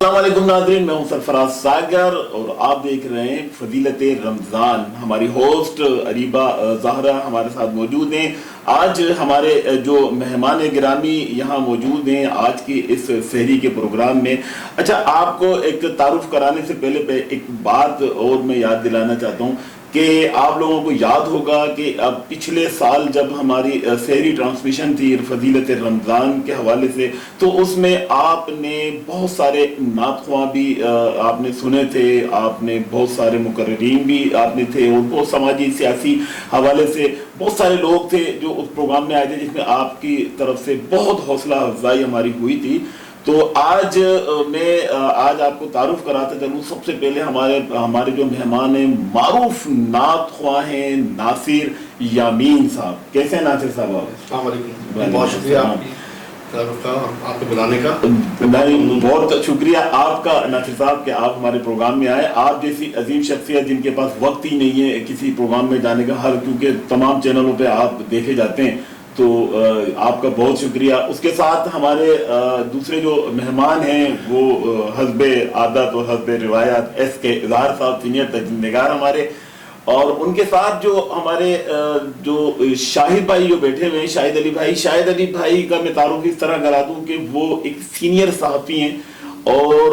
السلام علیکم ناظرین، میں ہوں سرفراز ساگر اور آپ دیکھ رہے ہیں فضیلت رمضان۔ ہماری ہوسٹ اریبہ زہرا ہمارے ساتھ موجود ہیں۔ آج ہمارے جو مہمان گرامی یہاں موجود ہیں آج کی اس سحری کے پروگرام میں۔ اچھا، آپ کو ایک تعارف کرانے سے پہلے ایک بات اور میں یاد دلانا چاہتا ہوں کہ آپ لوگوں کو یاد ہوگا کہ اب پچھلے سال جب ہماری سحری ٹرانسمیشن تھی فضیلت رمضان کے حوالے سے، تو اس میں آپ نے بہت سارے نعت خواں بھی آپ نے سنے تھے، آپ نے بہت سارے مقررین بھی آپ نے تھے، اور بہت سماجی سیاسی حوالے سے بہت سارے لوگ تھے جو اس پروگرام میں آئے تھے، جس میں آپ کی طرف سے بہت حوصلہ افزائی ہماری ہوئی تھی۔ تو آج میں آپ کو تعارف کراتا چلوں۔ سب سے پہلے ہمارے جو مہمان ہیں معروف نعت خواں ہیں ناصر یامین صاحب۔ کیسے ہیں ناصر صاحب آپ؟ السلام علیکم، بہت شکریہ آپ کو بلانے کا۔ بہت شکریہ آپ کا ناصر صاحب کہ آپ ہمارے پروگرام میں آئے۔ آپ جیسی عظیم شخصیت جن کے پاس وقت ہی نہیں ہے کسی پروگرام میں جانے کا، کیونکہ تمام چینلوں پہ آپ دیکھے جاتے ہیں، تو آپ کا بہت شکریہ۔ اس کے ساتھ ہمارے دوسرے جو مہمان ہیں وہ حسب عادت اور حسب روایات ایس کے اظہار صاحب، سینئر تجزیہ نگار ہمارے، اور ان کے ساتھ جو ہمارے جو شاہد بھائی جو بیٹھے ہوئے ہیں، شاہد علی بھائی کا میں تعارف اس طرح کرا دوں کہ وہ ایک سینئر صحافی ہیں اور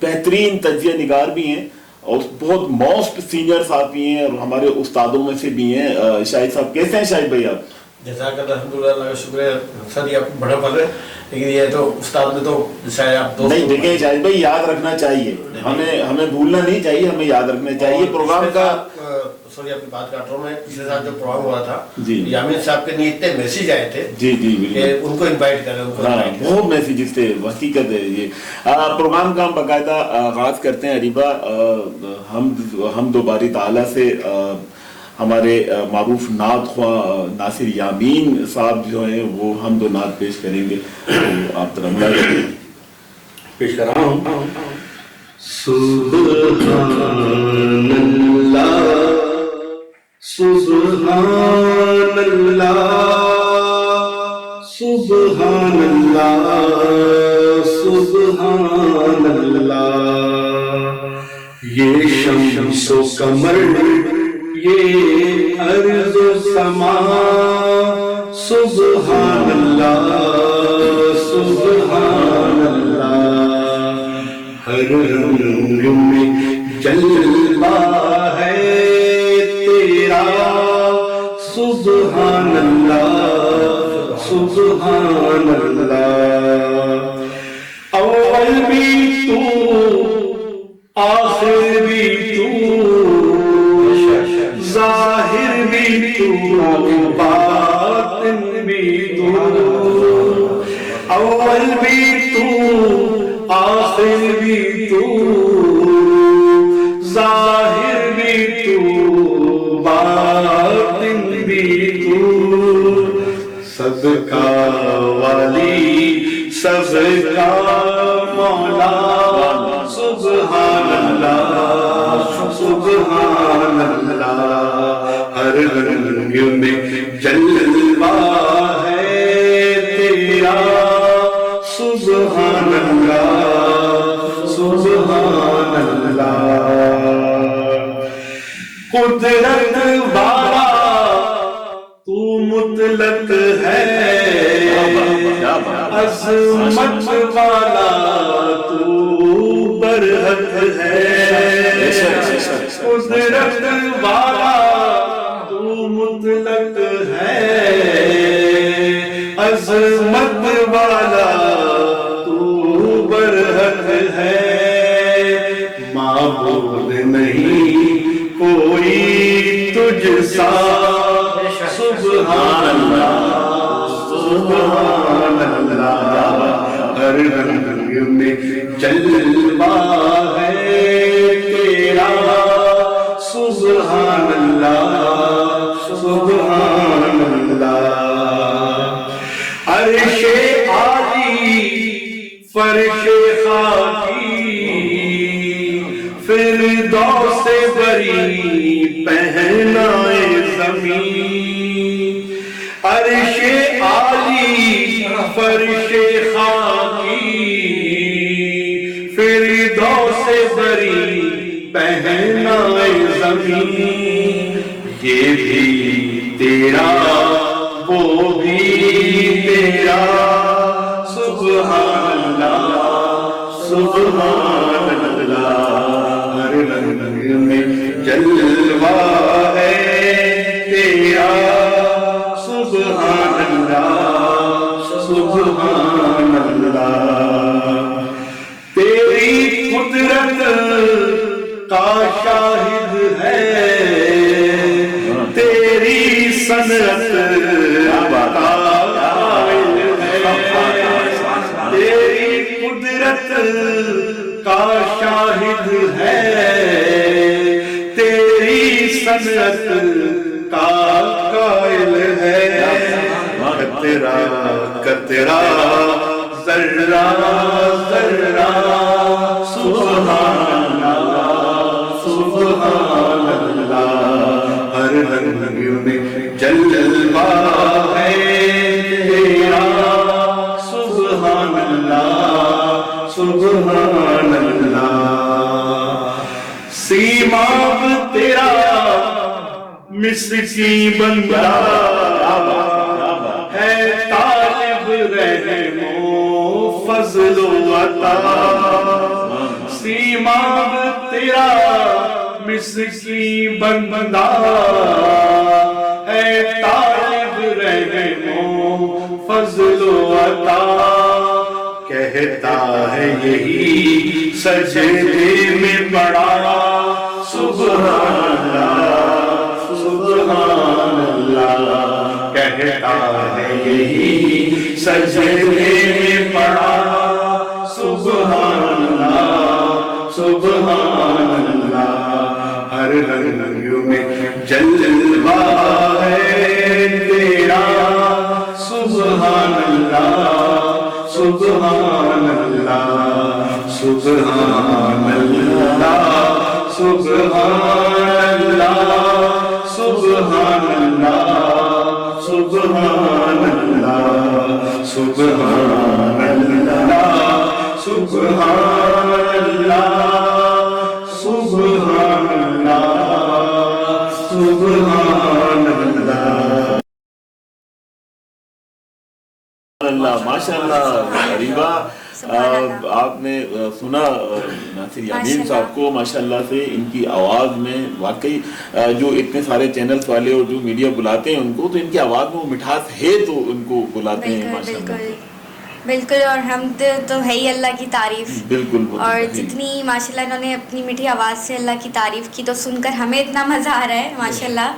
بہترین تجزیہ نگار بھی ہیں، اور بہت موسٹ سینئر صحافی ہیں اور ہمارے استادوں میں سے بھی ہیں۔ شاہد صاحب کیسے ہیں؟ شاہد بھائی آپ؟ جزاک اللہ، الحمدللہ، اللہ کا شکریہ سر، یہ آپ کو بڑا پل ہے، لیکن یہ تو استاد میں تو شاید آپ دوست نہیں دیکھیں شاہد بھائی، یاد رکھنا چاہیے، ہمیں بھولنا نہیں چاہیے، ہمیں یاد رکھنا چاہیے پروگرام کا۔ سوری آپ کی بات کاٹ رہا ہوں، میں پچھلے سال جو پروگرام ہوا تھا یامین صاحب کے لیے اتنے میسیج آئے تھے کہ ان کو انوائٹ کریں، بہت میسیجز تھے، حقیقت ہے۔ یہ پروگرام کا ہم باقاعدہ آغاز کرتے ہیں اریبہ حمد و باری تعالیٰ سے۔ ہمارے معروف نعت خواں ناصر یامین صاحب جو ہیں وہ حمد و نعت پیش کریں گے، تو آپ طرح پیش کر رہا ہوں۔ سبحان اللہ سبحان اللہ سبحان اللہ سبحان اللہ، یہ شمس و قمر، یہ ارض و سما، سبحان اللہ سبحان اللہ، ہر رنگ میں جلوہ ہے تیرا، سبحان اللہ سبحان اللہ، اول بھی تو آخر بھی تو، ظاہر بھی تو باطن بھی تو، اول بھی تو آخر بھی تو، ظاہر بھی تو باطن بھی تو، سب کا والی سب کا مولا، سبحان اللہ سبحان اللہ، ہر رنگ میں جلوہ ہے تیرا، سبحان اللہ سبحان اللہ، قدرت والا تو مطلق ہے، عظمت والا تو برحق ہے، قدرت والا تو مطلق ہے، عظمت والا تو برحق ہے، معبود نہیں کوئی تجھ سا، سبحان اللہ سبحان اللہ، ہر رنگ میں جلوہ ہے تیرا، سبحان اللہ سبحان اللہ، عرش عالی فرش خاکی، فردوس بری پہنائے زمین، عرش عالی فرش خاکی، زمین یہ بھی تیرا وہ بھی تیرا سبحان اللہ سبحان اللہ ہر رنگ میں جلوہ ہے تیرا سبحان اللہ سبحان اللہ تیری قدرت کا شاہد ہے تیری صنعت کا قائل ہے تیری قدرت کا شاہد ہے تیری صنعت کا قائل ہے قطرہ قطرہ ذرہ ذرہ سبحان اللہ سبحان اللہ ہر رنگ میں جلوہ ہے تیرا سبحان اللہ سبحان اللہ سیماب تیرا مسکین بندہ ہے طالب رحم و فضل و عطا سیماب تیرا مسکین بندہ ہے طالب رحم و فضل و عطا کہتا ہے یہی سجدے میں پڑا سبحان اللہ سبحان اللہ کہتا ہے یہی سجدے میں پڑا سبحان اللہ سبحان اللہ ہر رنگ میں جلوہ ہے تیرا سبحان اللہ سبحان اللہ سبحان اللہ سبحان اللہ سبحان اللہ سبحان اللہ سبحان اللہ سبحان اللہ سبحان اللہ سبحان اللہ اللہ ماشاء اللہ اریبہ آپ نے سنا ناصر یامین صاحب کو ماشاءاللہ سے ان کی آواز میں واقعی جو اتنے سارے چینلز والے اور جو میڈیا بلاتے ہیں ان کو تو ان کی آواز میں وہ مٹھاس ہے تو ان کو بلاتے ہیں ماشاءاللہ بالکل اور حمد تو ہے ہی اللہ کی تعریف بالکل اور جتنی ماشاءاللہ انہوں نے اپنی میٹھی آواز سے اللہ کی تعریف کی تو سن کر ہمیں اتنا مزہ آ رہا ہے ماشاءاللہ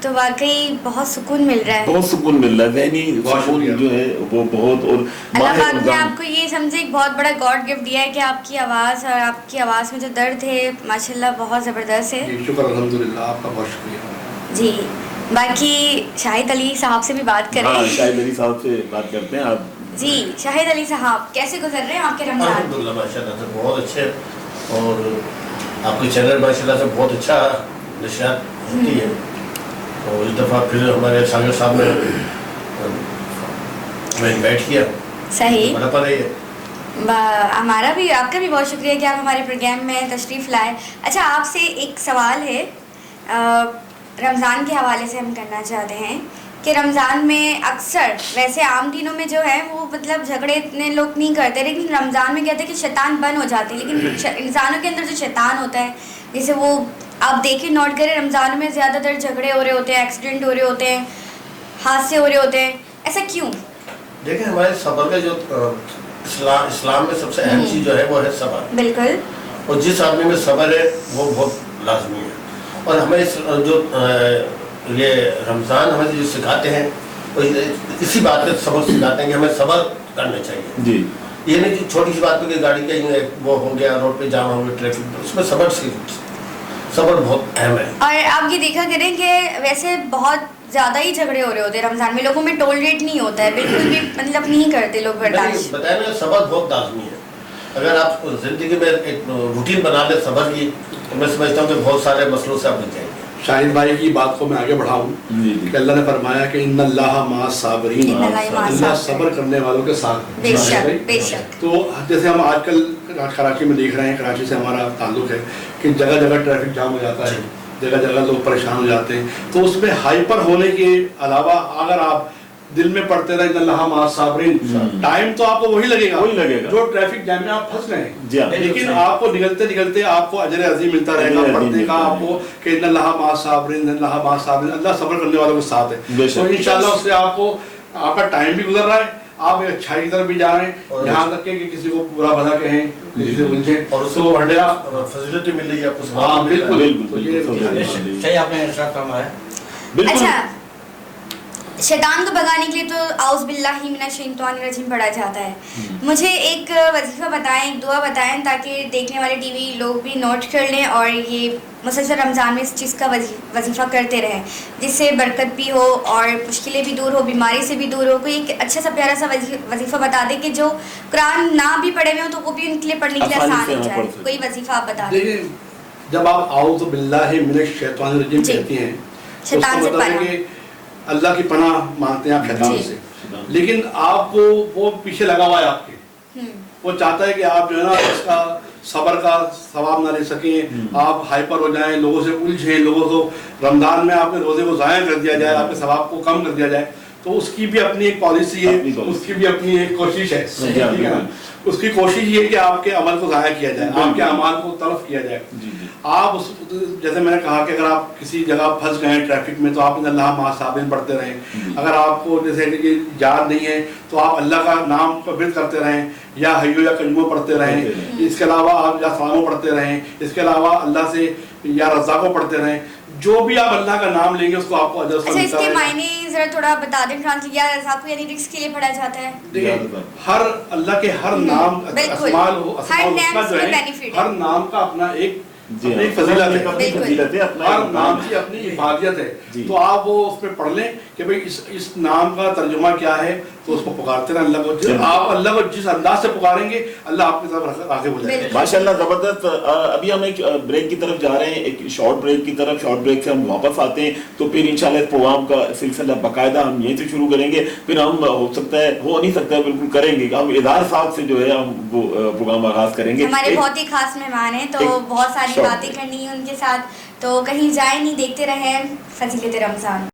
تو واقعی بہت سکون مل رہا ہے بہت سکون مل رہا ہے ذہنی سکون جو ہے وہ بہت اور اللہ پاک نے آپ کو یہ سمجھے ایک بہت بڑا گاڈ گفٹ دیا ہے کہ آپ کی آواز اور آپ کی آواز میں جو درد ہے ماشاءاللہ بہت زبردست ہے شکر الحمدللہ آپ کا بہت شکریہ جی باقی شاہد علی صاحب سے بھی بات کریں ہاں شاہد علی صاحب سے بات کرتے ہیں آپ جی شاہد علی صاحب کیسے گزر رہے ہیں آپ کے رمضان الحمدللہ ماشاءاللہ سے بہت اچھے اور آپ کے چینل ماشاءاللہ سے بہت اچھا نشریات ہوتی ہے اور اس دفعہ پھر ہمارے ساگر صاحب نے ہمیں انوائٹ کیا صحیح بڑا پڑا یہ ہمارا بھی آپ کا بھی بہت شکریہ کہ آپ ہمارے پروگرام میں تشریف لائے اچھا آپ سے ایک سوال ہے رمضان کے حوالے سے ہم کرنا چاہتے ہیں کہ رمضان میں اکثر ویسے عام دنوں میں جو ہے وہ مطلب جھگڑے اتنے لوگ نہیں کرتے لیکن رمضان میں کہتے ہیں کہ شیطان بند ہو جاتے ہیں لیکن انسانوں کے اندر جو شیطان ہوتا ہے جیسے وہ آپ دیکھیں نوٹ کریں رمضان میں زیادہ تر جھگڑے ہو رہے ہوتے ہیں ایکسیڈنٹ ہو رہے ہوتے ہیں حادثے ہو رہے ہوتے ہیں ایسا کیوں دیکھیں ہمارے صبر کا جو اسلام میں سب سے اہم چیز جو ہے وہ ہے صبر بالکل اور جس آدمی میں صبر ہے وہ بہت لازمی ہے اور ہمیں جو یہ رمضان ہمیں جو سکھاتے ہیں اسی بات پہ سبق سکھاتے ہیں کہ ہمیں صبر کرنا چاہیے جی یہ نہیں کہ چھوٹی سی بات پہ کہ گاڑی کا وہ ہو گیا روڈ پہ جام ہو گیا ٹریفک اس میں صبر بہت اہم ہے اور آپ یہ دیکھا کریں کہ ویسے بہت زیادہ ہی جھگڑے ہو رہے ہوتے ہیں رمضان میں لوگوں میں ٹولریٹ نہیں ہوتا ہے بالکل بھی مطلب نہیں کرتے لوگ برداشت بتایا نا صبر بہت لازمی ہے اگر آپ زندگی میں ایک روٹین بنا لیں صبر کی تو میں سمجھتا ہوں کہ بہت سارے مسئلوں سے آپ بچ جائیں گے شاہد بھائی کی بات کو میں آگے بڑھاؤں کہ اللہ نے فرمایا کہ ان اللہ مع الصابرین اللہ صبر کرنے والوں کے ساتھ بے شک بے شک تو جیسے ہم آج کل کراچی میں دیکھ رہے ہیں کراچی سے ہمارا تعلق ہے کہ جگہ جگہ ٹریفک جام ہو جاتا ہے جگہ جگہ لوگ پریشان ہو جاتے ہیں. تو اس میں ہائپر ہونے کے علاوہ اگر آپ دل میں پڑھتے رہے اللہ مع الصابرین، ٹائم تو آپ کو وہی لگے گا جو ٹریفک جام میں آپ پھنس رہے ہیں، لیکن آپ کو نگلتے نگلتے آپ کو اجر عظیم ملتا رہے گا پڑھنے کا آپ کو کہ ان اللہ مع الصابرین، اللہ مع الصابرین، اللہ صبر کرنے والوں کے ساتھ ہے. تو انشاءاللہ اس سے آپ کو آپ کا ٹائم بھی گزر رہا ہے، آپ ایک اچھائی کی طرف بھی جا رہے ہیں، یہاں تک کہ کسی کو برا بھلا کہیں، کسی سے الجھیں، اور اس کو فضیلت مل رہی ہے آپ کو. ہاں بالکل صحیح آپ نے ارشاد فرمایا. اچھا، شیطان کو بھگانے کے لیے تو اعوذ باللہ من الشیطان الرجیم پڑھا جاتا ہے. مجھے ایک وظیفہ بتائیں، ایک دعا بتائیں تاکہ دیکھنے والے ٹی وی لوگ بھی نوٹ کر لیں اور یہ مسلسل رمضان میں اس چیز کا وظیفہ کرتے رہیں جس سے برکت بھی ہو اور مشکلیں بھی دور ہو، بیماری سے بھی دور ہو. کوئی ایک اچھا سا پیارا سا وظیفہ بتا دیں کہ جو قرآن نہ بھی پڑھے ہوئے ہوں تو وہ بھی ان کے لیے پڑھنے کے لیے آسان ہو جائے. کوئی وظیفہ آپ بتا دیں. جب آپ اعوذ باللہ من الشیطان الرجیم کہتی ہیں تو اس کا مطلب ہے کہ اللہ کی پناہ مانگتے ہیں آپ شیطان سے، لیکن آپ کو وہ پیچھے لگا ہوا ہے آپ کے، وہ چاہتا ہے کہ آپ جو ہے نا اس کا صبر کا ثواب نہ لے سکیں، آپ ہائپر ہو جائیں، لوگوں سے الجھیں، لوگوں کو رمضان میں آپ کے روزے کو ضائع کر دیا جائے، آپ کے ثواب کو کم کر دیا جائے. تو اس کی بھی اپنی ایک پالیسی ہے، اس کی بھی اپنی ایک کوشش ہے. اس کی کوشش یہ ہے کہ آپ کے عمل کو ضائع کیا جائے، آپ کے اعمال کو تلف کیا جائے. آپ جیسے میں نے کہا کہ اگر آپ کسی جگہ پھنس گئے ہیں ٹریفک میں تو آپ ان اللہ مع الصابرین پڑھتے رہیں. اگر آپ کو جیسے کہ یاد نہیں ہے تو آپ اللہ کا نام ورد کرتے رہیں، یا حیو یا قیوم پڑھتے رہیں. اس کے علاوہ آپ یا سلام پڑھتے رہیں. اس کے علاوہ اللہ سے یا رزاق پڑھتے رہیں. جو بھی آپ اللہ کا نام لیں گے اس کو آپ کو اجر ملتا ہے. اس کے معنی ذرا تھوڑا بتا دیں ٹرانسلیٹ، یا رزاق یعنی رزق کے لیے پڑھا جاتا ہے. دیکھیں ہر اللہ کے ہر نام ہر نام کا اپنا ایک فضیلت ہے، ہر نام کی اپنی افادیت ہے. تو آپ وہ اس میں پڑھ لیں کہ بھئی اس نام کا ترجمہ کیا ہے، تو اس کو پکارتے رہیں اللہ کو. آپ اللہ کو جس انداز سے پکاریں گے اللہ آپ کی طرف آگے بڑھ جائے گا. ماشاءاللہ زبردست. ابھی ہم ایک بریک کی طرف جا رہے ہیں، ایک شارٹ بریک کی طرف. شارٹ بریک سے ہم واپس آتے ہیں تو پھر انشاءاللہ اس پروگرام کا سلسلہ باقاعدہ ہم یہیں سے شروع کریں گے. پھر ہم ہو نہیں سکتا ہے بالکل کریں گے، ہم اظہار صاحب سے جو ہے ہم وہ پروگرام آغاز کریں گے. ہمارے بہت ہی خاص مہمان ہیں تو بہت ساری باتیں کرنی ہیں ان کے ساتھ، تو کہیں جائیں نہیں، دیکھتے رہیں فضیلت رمضان.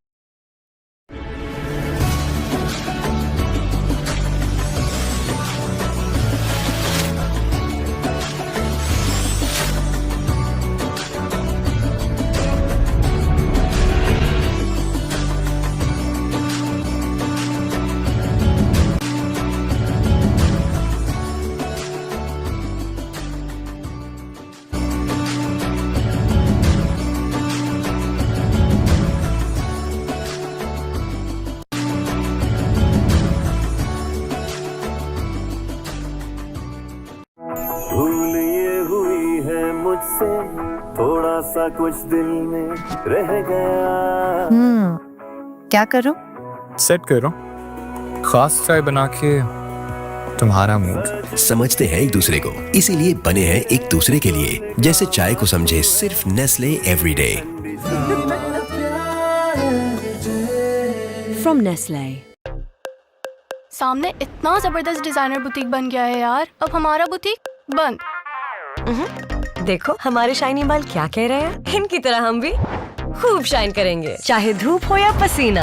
تھوڑا سا کچھ دل میں رہ گیا. کیا کرو؟ سیٹ کرو خاص چائے بنا کے تمہارا موڈ. سمجھتے ہیں ایک دوسرے کو، اسی لیے بنے ہیں ایک دوسرے کے لیے. جیسے چائے کو سمجھے صرف Nestle every day. From Nestle. سامنے اتنا زبردست ڈیزائنر بوتیک بن گیا ہے یار، اب ہمارا بوتیک بند. دیکھو ہمارے شائنی بال کیا کہہ رہے ہیں، ان کی طرح ہم بھی خوب شائن کریں گے چاہے دھوپ ہو یا پسینہ.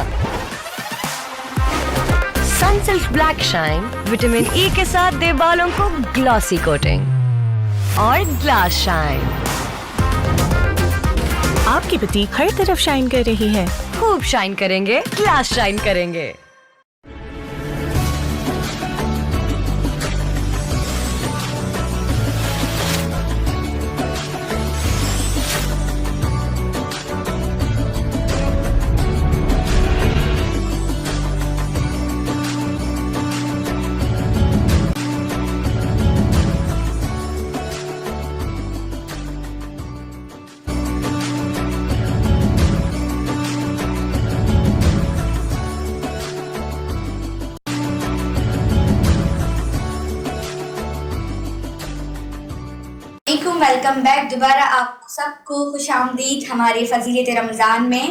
Sunsilk black shine vitamin E کے ساتھ دے بالوں کو گلوسی کوٹنگ اور گلاس شائن. آپ کی بوتیک ہر طرف شائن کر رہی ہے. خوب شائن کریں گے، گلاس شائن کریں گے. ویلکم بیک دوبارہ. آپ سب کو خوش آمدید ہمارے فضیلت رمضان میں.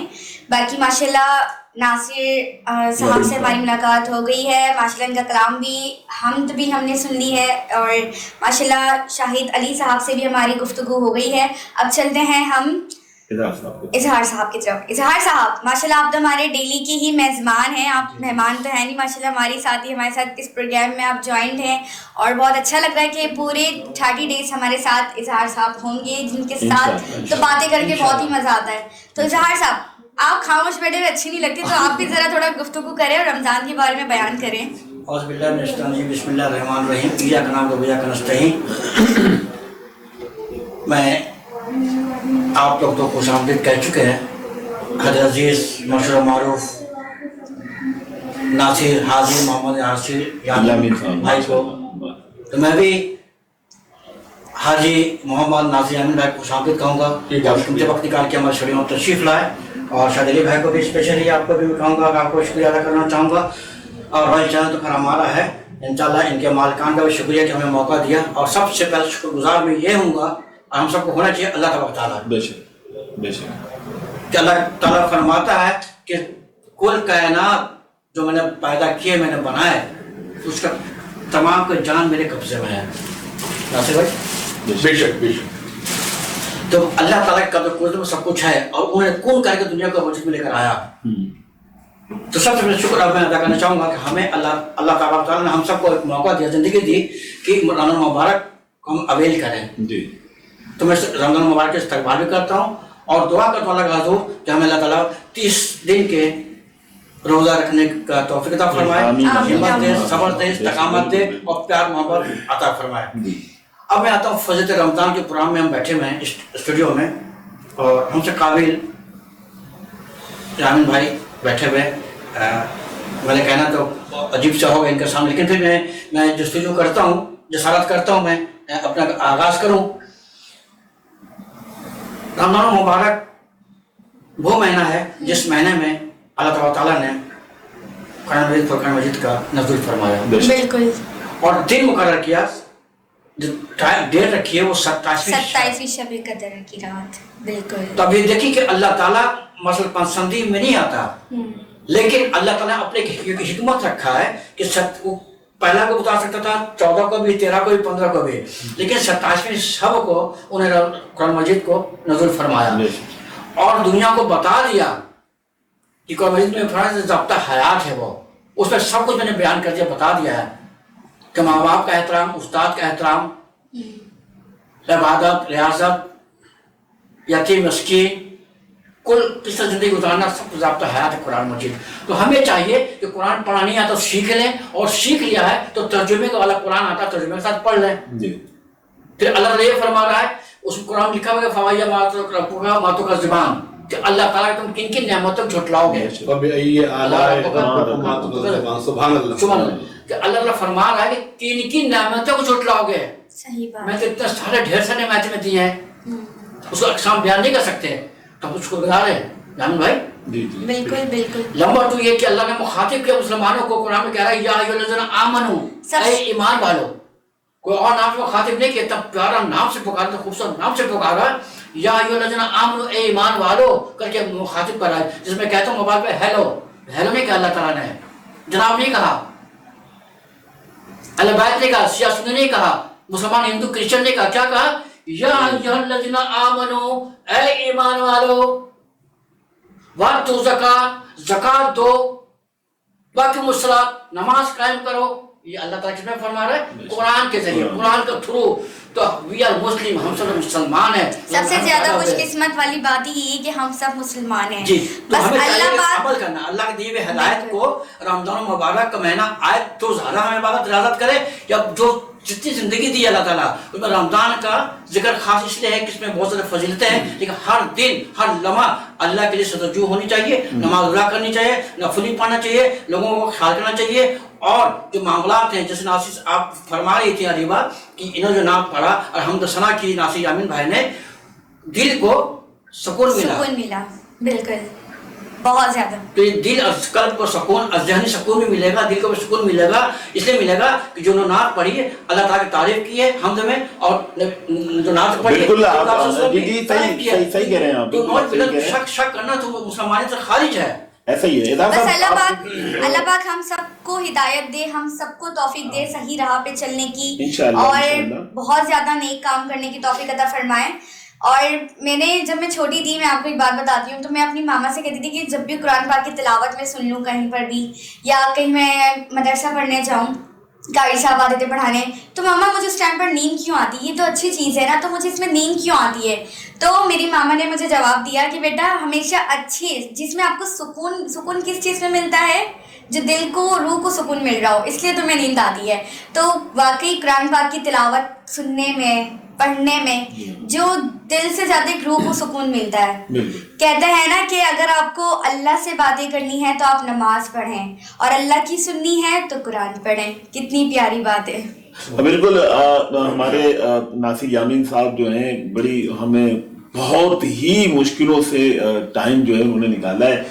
باقی ماشاءاللہ ناصر صاحب سے ہماری ملاقات ہو گئی ہے، ماشاءاللہ ان کا کلام بھی حمد بھی ہم نے سن لی ہے، اور ماشاءاللہ شاہد علی صاحب سے بھی ہماری گفتگو ہو گئی ہے. اب چلتے ہیں ہم اظہار صاحب کی طرف. اظہار صاحب ماشاءاللہ آپ تو ہمارے ڈیلی کی ہی میزبان ہیں, آپ مہمان تو ہیں نہیں ماشاءاللہ, ہماری ساتھ ہی ہمارے ساتھ اس پروگرام میں آپ جوائنڈ ہیں, اور بہت اچھا لگ رہا ہے کہ پورے 30 ڈیز ہمارے ساتھ اظہار صاحب ہوں گے, جن کے ساتھ تو باتیں کر کے بہت ہی مزہ آتا ہے. تو اظہار صاحب آپ خاموش بیٹھے ہوئے اچھی نہیں لگتی, تو آپ بھی ذرا تھوڑا گفتگو کریں اور رمضان کے بارے میں بیان کریں. اعوذ باللہ من الشیطان الرجیم, بسم اللہ الرحمن الرحیم, ایاک نعبد و ایاک نستعین. میں آپ لوگ تو خوش آمدید کہہ چکے ہیں, حضرت عزیز مشہور معروف ناصر حاضر محمد حاصر یامین بھائی کو, تو میں بھی حاجی محمد ناصر یامین بھائی کو خوش آمدید کہوں گا, قیمتی وقت نکال کے ہمارے اسٹوڈیو میں تشریف لائے, اور شاہد علی بھائی کو بھی اسپیشلی آپ کو بھی کہوں گا کہ آپ کو شکریہ ادا کرنا چاہوں گا, اور بھائی چینل تو پھر ہمارا ہے انشاءاللہ. ان کے مالکان کا بھی شکریہ کہ ہمیں موقع دیا, اور سب سے پہلے شکر گزار میں یہ ہوں گا, اور ہم سب کو ہونا چاہیے اللہ تبارک تعالیٰ کہ اللہ تعالیٰ فرماتا ہے کہ کل کائنات جو میں نے پیدا کیے, میں نے بنائے, اس کا تمام کا جان میرے قبضے میں ہے. ناصر بھائی بے شک بے شک. تو اللہ تعالیٰ کے قبضے میں سب کچھ ہے, اور انہوں نے کون کر کے دنیا کو وجود میں لے کر آیا. تو سب سے پہلے شکر اب میں ادا کرنا چاہوں گا کہ ہمیں اللہ تبارک تعالیٰ نے ہم سب کو ایک موقع دیا, زندگی دی کہ رمضان المبارک کو ہم اویل کریں. تو میں رمضان المبارک کے استقبال بھی کرتا ہوں, اور دعا کرتا ہوں اللہ کا حضور کہ ہمیں اللہ تعالیٰ 30 دن کے روزہ رکھنے کا توفیق عطا فرمائے, ہمت دے, صبر دے, استقامت دے, اور پیار محبت عطا فرمائے. اب میں آتا ہوں فضیلت رمضان کے پروگرام میں. ہم بیٹھے ہوئے ہیں اسٹوڈیو میں, اور ہم سے قابل یامین بھائی بیٹھے ہوئے. میں نے کہنا تو عجیب سا ہوگا ان کے سامنے, لیکن پھر میں جستجو کرتا ہوں, جسارت کرتا ہوں, میں اپنا آغاز کروں. رمضان مبارک وہ مہینہ ہے جس مہینے میں اللہ تعالیٰ نے قرآن مجید کا نزول فرمایا, بالکل, اور دن مقرر کیا, جو ڈیٹ رکھی ہے وہ 27 شب قدر کی رات. بالکل. تو اب یہ دیکھیں کہ اللہ تعالیٰ مثلا پسندی میں نہیں آتا, لیکن اللہ تعالیٰ نے اپنے حکمت رکھا ہے کہ پہلا کو بتا سکتا تھا 14 کو بھی, 13 کو بھی, 15 کو بھی, لیکن 27ویں شب کو انہیں قرآن مجید کو نزول فرمایا, اور دنیا کو بتا دیا کہ قرآن مجید میں فرمایا ضابطہ حیات ہے, وہ اس میں سب کچھ میں نے بیان کر دیا, بتا دیا ہے کہ ماں باپ کا احترام, استاد کا احترام, عبادت, ریاضت, یتیم مسکین, کل کس طرح زندگی گزارنا, سب کو ضابطہ حیات ہے قرآن مجید. تو ہمیں چاہیے کہ قرآن پڑھنا نہیں آتا تو سیکھ لیں, اور سیکھ لیا ہے تو ترجمے کا والا قرآن آتا ہے ترجمے کے ساتھ پڑھ لیں. پھر اللہ تعالیٰ یہ فرما رہا ہے, اس میں قرآن لکھا ہوا ہے فوائیہ ماتوں کا زبان, کہ اللہ تعالیٰ تم کن کن نعمتوں کو جھٹلاؤ گے. سبحان اللہ, کہ اللہ تعالیٰ فرما رہا ہے کہ کن کن نعمتوں کو جھٹلاؤ گے. صحیح بات. میں تو اتنے سارے ڈھیر سارے نعمتیں میں دی ہیں, اس کو اقسام بیان نہیں کر سکتے, تو ہم اس کو بتا رہے ہیں جامن بھائی. بالکل بالکل. نمبر 2 یہ کہ اللہ نے مخاطب کیا مسلمانوں کو, قرآن میں کہہ رہا ہے یا ایھا الذین آمنوا, اے ایمان والو. کوئی اور نام سے مخاطب نہیں کیا, اتنا پیارا نام سے پکارا, خوبصورت نام سے پکارا, یا ایھا الذین آمنوا, اے ایمان والو کر کے مخاطب کر رہا ہے, جس میں کہتا ہوں موبائل پہ ہیلو, ہیلو نہیں کہا اللہ تعالیٰ نے, جناب نہیں کہا, اللہ بیت نے کہا, سیاہ سنی نہیں کہا, مسلمان ہندو کرسچن نے کہا, کیا کہا, یا ایھا الذین آمنوا, اے ایمان والو, وَآتُوا الزَّکَاۃَ, زکات دو, وَأَقِیمُوا الصَّلَاۃَ, نماز قائم کرو. یہ اللہ تعالیٰ کس میں فرما رہا ہے, قرآن کے ذریعے, قرآن کے تھرو. تو وی آر مسلم, ہم سب مسلمان ہیں. سب سے زیادہ خوش قسمت والی بات ہی یہ کہ ہم سب مسلمان ہیں. جی, تو بس ہمیں اللہ پاک عمل کرنا, اللہ کے دیے ہوئے ہدایت کو رمضان مبارک کا مہینہ آئے تو زیادہ ہمیں عبادت ریاضت کرے, یا جو جتنی زندگی دی اللہ تعالیٰ اس میں رمضان کا ذکر خاص اس لیے ہے کہ اس میں بہت سارے فضیلتیں ہیں, لیکن ہر دن ہر لمحہ اللہ کے لیے ستوجہ ہونی چاہیے, نماز ادا کرنی چاہیے, نفلی پڑھنا چاہیے, لوگوں کو خیال کرنا چاہیے, اور جو معاملات ہیں جیسے ناصر آپ فرما رہی تھی عریبہ کہ انہوں نے جو نام پڑھا اور حمد ثنا کی ناصر یامین بھائی نے, دل کو سکون ملا. بالکل, بہت زیادہ. تو یہ دل اور قلب کو سکون, ذہنی سکون بھی ملے گا, دل کو بھی سکون ملے گا. اس لیے ملے گا کہ جو نعت پڑھی ہے اللہ تعالیٰ کی تعریف کی ہے حمد میں, اور جو نعت پڑھی ہے صحیح کہہ رہے ہیں آپ, تو شک کرنا تو مسلمانی سے خارج ہے. ایسا ہی ہے. بس اللہ پاک ہم سب کو ہدایت دے, ہم سب کو توفیق دے صحیح راہ پہ چلنے کی, اور بہت زیادہ نیک کام کرنے کی توفیق عطا فرمائے. اور جب میں چھوٹی تھی، میں آپ کو ایک بات بتاتی ہوں، تو میں اپنی ماما سے کہتی تھی کہ جب بھی قرآن پاک کی تلاوت میں سن لوں کہیں پر بھی، یا کہیں میں مدرسہ پڑھنے جاؤں، قاری صاحب آتے تھے پڑھانے، تو ماما مجھے اس ٹائم پر نیند کیوں آتی؟ یہ تو اچھی چیز ہے نا، تو مجھے اس میں نیند کیوں آتی ہے؟ تو میری ماما نے مجھے جواب دیا کہ بیٹا ہمیشہ اچھی، جس میں آپ کو سکون کس چیز میں ملتا ہے؟ جو دل کو، روح کو سکون مل رہا ہو، اس لیے تمہیں نیند آتی ہے۔ تو واقعی قرآن پاک کی تلاوت سننے میں، پڑھنے میں جو دل سے زیادہ ایک روح کو سکون ملتا ہے۔ کہتے ہیں نا کہ اگر آپ کو اللہ سے باتیں کرنی ہے تو آپ نماز پڑھیں، اور اللہ کی سننی ہے تو قرآن پڑھیں۔ کتنی پیاری بات ہے۔ بالکل، ہمارے ناصر یامین صاحب جو ہیں، بڑی ہمیں بہت ہی مشکلوں سے ٹائم جو ہے انہوں نے نکالا ہے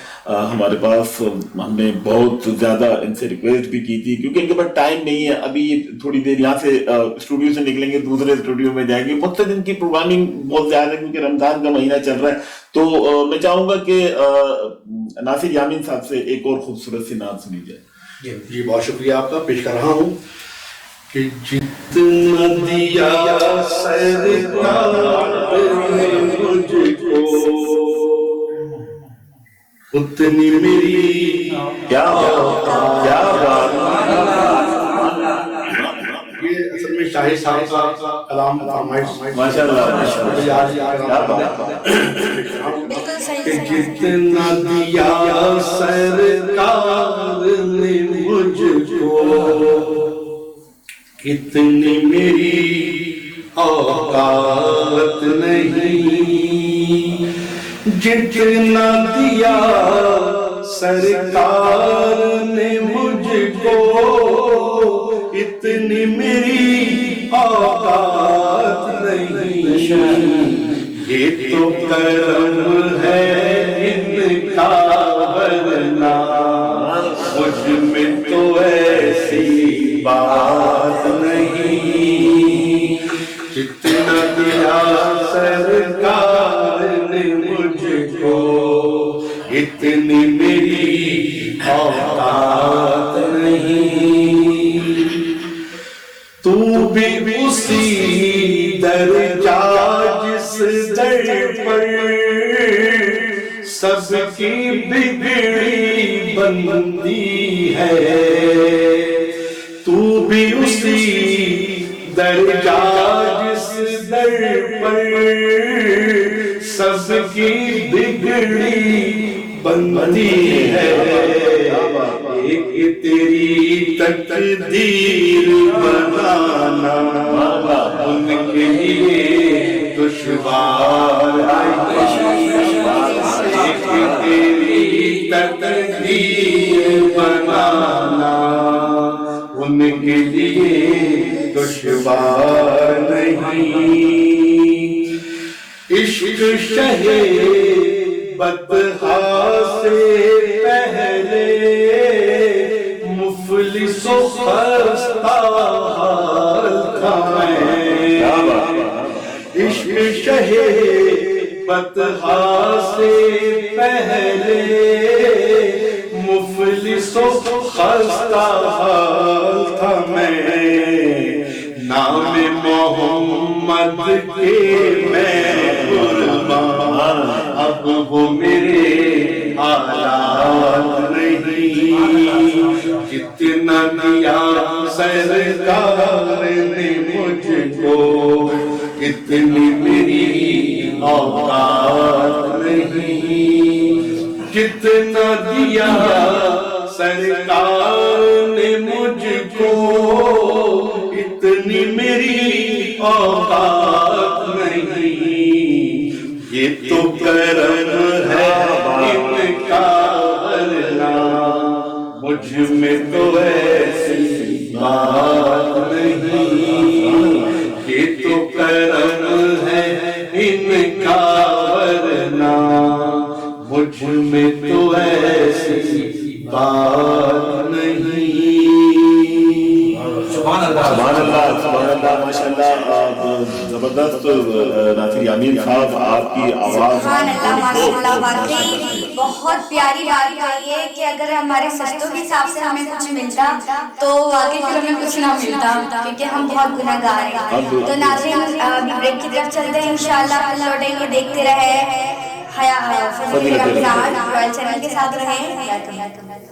ہمارے پاس۔ ہم نے بہت زیادہ ان سے ریکویسٹ بھی کی تھی، کیونکہ ان کے پاس ٹائم نہیں ہے۔ ابھی تھوڑی دیر یہاں سے اسٹوڈیو سے نکلیں گے، دوسرے اسٹوڈیو میں جائیں گے، مجھ سے ان کی پروگرامنگ بہت زیادہ ہے، کیونکہ رمضان کا مہینہ چل رہا ہے۔ تو میں چاہوں گا کہ ناصر یامین صاحب سے ایک اور خوبصورت سی نعت سنی جائے۔ جی بہت شکریہ آپ کا، پیش کر رہا ہوں کہ جتنا دیا سرکار نے مجھ کو، اتنی میری کیا بات، یہ اصل میں شاہد صاحب کا کلام فرمائش، ماشاءاللہ۔ جتنا دیا سرکار نے مجھ کو، اتنی میری اوقات نہیں، جتنا دیا سرکار نے مجھ کو، اتنی میری اوقات نہیں، یہ تو کرم ہے ان کا، ورنہ مجھ میں تو ایسی بات نہیں، جتنا دیا سرکار نے مجھ کو، اتنی میری اوقات نہیں، تو بھی اسی درجہ جس در پر سب کی بگڑی بندی ہے، تو بھی اسی درجہ جس در پر سب کی بگڑی بندی ہے، ایک تیری تقدیر بنانا ان کے لیے دشوار ہے، ایک تیری تقدیر بنانا ان کے لیے دشوار نہیں، عشق شہ بطحا سے پہلے مفلس و خستہ حال تھا میں، عشق شہ بطحا سے پہلے مفلس و خستہ حال تھا میں، نام محمد کے میں قربان، اب وہ میرے حالات نہیں، جتنا دیا سرکار نے مجھ کو، اتنی میری اوقات نہیں، جتنا دیا سرکار نے مجھ کو، اتنی میری اوقات نہیں، یہ تو کرم ہے ان کا، ورنہ مجھ میں تو ایسی بات نہیں، یہ تو کرم ہے ان کا، ورنہ مجھ میں تو ایسی بات نہیں۔ سبحان اللہ، سبحان اللہ، سبحان اللہ، ماشاءاللہ، زبردست ناصر یامین صاحب، آپ کی آواز سبحان اللہ، ماشاءاللہ، واقعی بہت پیاری بات کہی ہے کہ اگر ہمارے سجدوں کے حساب سے ہمیں کچھ ملتا تو واقعی پھر ہمیں کچھ نہ ملتا کیونکہ ہم بہت گناہ گار ہیں. تو ناظرین ابھی بریک کی طرف چلتے ہیں, انشاءاللہ پھر لوٹیں گے. دیکھتے رہے فضیلت رمضان رائل چینل کے ساتھ رہیں.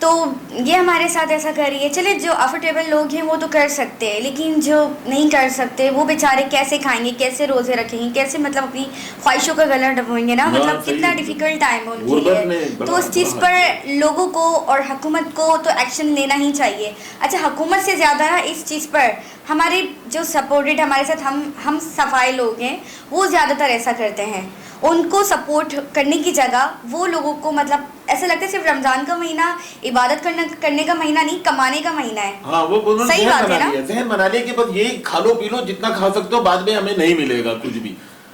تو یہ ہمارے ساتھ ایسا کر رہی ہے. چلے جو افورڈیبل لوگ ہیں وہ تو کر سکتے ہیں, لیکن جو نہیں کر سکتے وہ بیچارے کیسے کھائیں گے, کیسے روزے رکھیں گے, کیسے مطلب اپنی خواہشوں کا گلا دبوئیں گے نا, مطلب کتنا ڈیفیکلٹ ٹائم ہے ان کے لیے. تو اس چیز پر لوگوں کو اور حکومت کو تو ایکشن لینا ہی چاہیے. اچھا حکومت سے زیادہ نا اس چیز پر ہمارے جو سپورٹڈ ہمارے ساتھ ہم صفائی لوگ ہیں وہ زیادہ تر ایسا کرتے ہیں. ان کو سپورٹ کرنے کی جگہ وہ لوگوں کو مطلب ایسا لگتا ہے صرف رمضان کا مہینہ عبادت کرنے کا مہینہ نہیں, کمانے کا مہینہ ہے. ہاں وہ صحیح بات ہے نا, ذہن بنا لے کہ بس یہی کھا لو پی لو, جتنا کھا سکتے ہو, بعد میں ہمیں نہیں ملے گا کچھ بھی,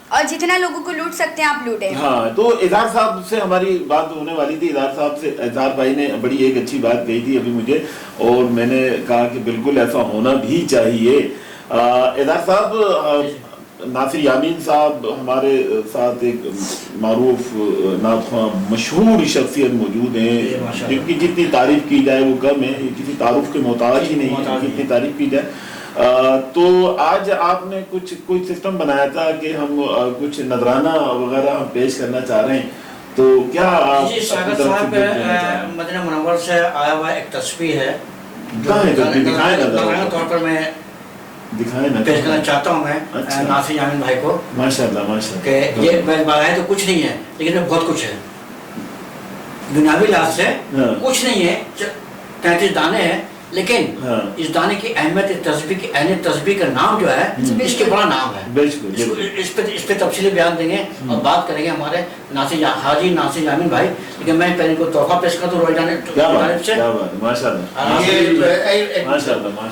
اور جتنا لوگوں کو لوٹ سکتے ہیں آپ لوٹیں. ہاں تو اظہار صاحب سے ہماری بات ہونے والی تھی. اظہار صاحب سے, اظہار بھائی نے بڑی ایک اچھی بات کہی تھی ابھی مجھے, اور میں نے کہا کہ بالکل ایسا ہونا بھی چاہیے. اظہار صاحب, ناصر یامین صاحب ہمارے ساتھ ایک معروف نعت خواں مشہور شخصیت موجود ہیں, جن کی جتنی تعریف کی جائے وہ کم ہے, کسی تعارف کے محتاج ہی نہیں ہے جتنی تعریف کی جائے. تو آج آپ نے کوئی سسٹم بنایا تھا کہ ہم کچھ نذرانہ وغیرہ ہم پیش کرنا چاہ رہے ہیں, تو کیا جی ساگر صاحب مدینہ منور سے آیا ہوا ایک تصویر ہے, نذرانہ طور پر میں پیش کرنا چاہتا ہوں میں ناصر یامین بھائی کو. ماشاءاللہ کہ یہ بغیر تو کچھ نہیں ہے, لیکن بہت کچھ ہے. دنیاوی لحاظ سے کچھ نہیں ہے, 33 دانے ہیں, لیکن اس دانے کی اہمیت تسبیح کا نام جو ہے اس کے بڑا نام ہے. اس پہ تفصیلی بیان دیں گے اور بات کریں گے ہمارے حاجی ناصر یامین بھائی. لیکن میں پہلے کو تحفہ پیش کرتا ہوں روز سے.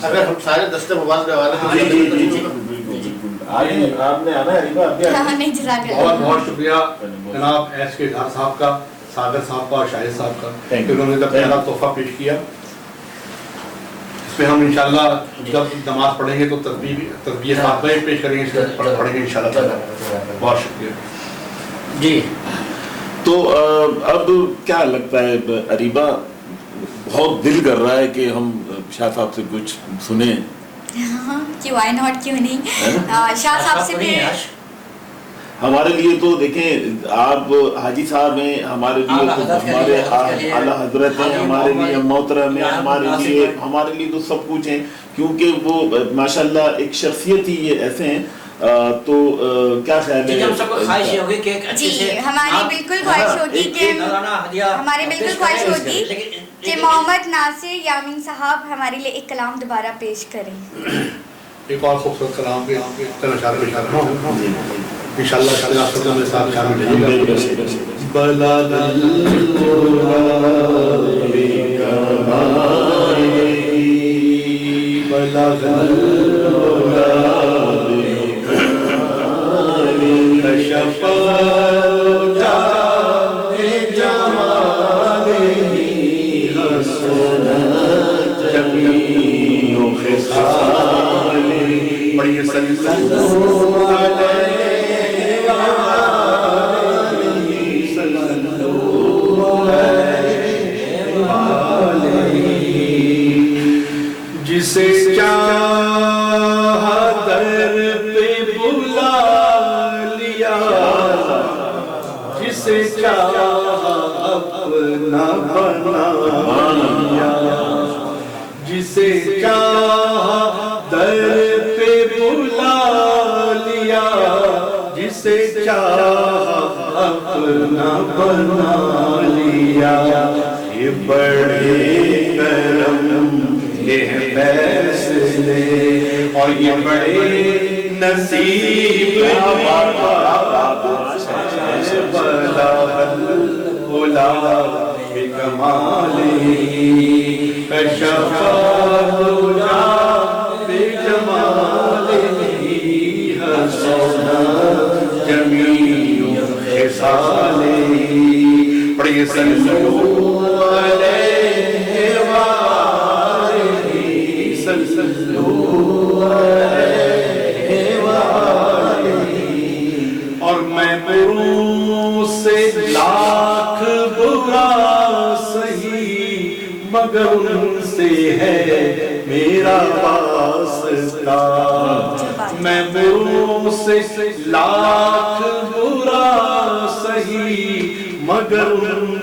اگر ہم سارے دستے موبائل پہ بہت بہت شکریہ جناب ایس کے اظہار صاحب کا, ساگر صاحب کا اور شاہد صاحب کا, انہوں نے پہلا تحفہ پیش کیا. اس پہ ہم انشاءاللہ جب نماز پڑھیں گے تو تسبیح خاتمہ پیش کریں گے, پڑھیں گے انشاءاللہ. بہت شکریہ جی. تو اب کیا لگتا ہے اریبہ, بہت دل کر رہا ہے کہ ہم شاہ صاحب سے کچھ سنیں. کیوں وائی ناٹ, کیوں نہیں. شاہ صاحب سے بھی ہمارے لیے تو دیکھیں آپ حاجی صاحب ہیں, ہمارے لیے تو ہمارے اعلیٰ حضرت ہیں, ہمارے لیے محترم ہیں, ہمارے لیے تو سب کچھ ہیں, کیونکہ وہ ماشاءاللہ ایک شخصیت ہی یہ ایسے ہیں. تو کیا خیال ہے؟ ہم سب کو خواہش ہوگی کہ ہماری بالکل خواہش ہوگی کہ محمد ناصر یامین صاحب ہمارے لیے ایک کلام دوبارہ پیش کریں. ایک اور خوبصورت کلام بھی انشاءاللہ میرے ساتھ شامل رہیے جسے چاہا در پہ بلا لیا, جسے چاہا اپنا بنا لیا, جسے چاہا در پہ بلا لیا, جسے چاہا اپنا بنا لیا. یہ بڑے کرم یہ فیصلے اور یہ بڑے نصیب بکمالہ کشف الہدیٰ بجمالہ حسن جمیع خصالہ. پڑھیے صلو علیہ اور میں بروں سے لاکھ برا سہی مگر ان سے ہے میرا واسطہ. میں بروں سے لاکھ برا سہی مگر ان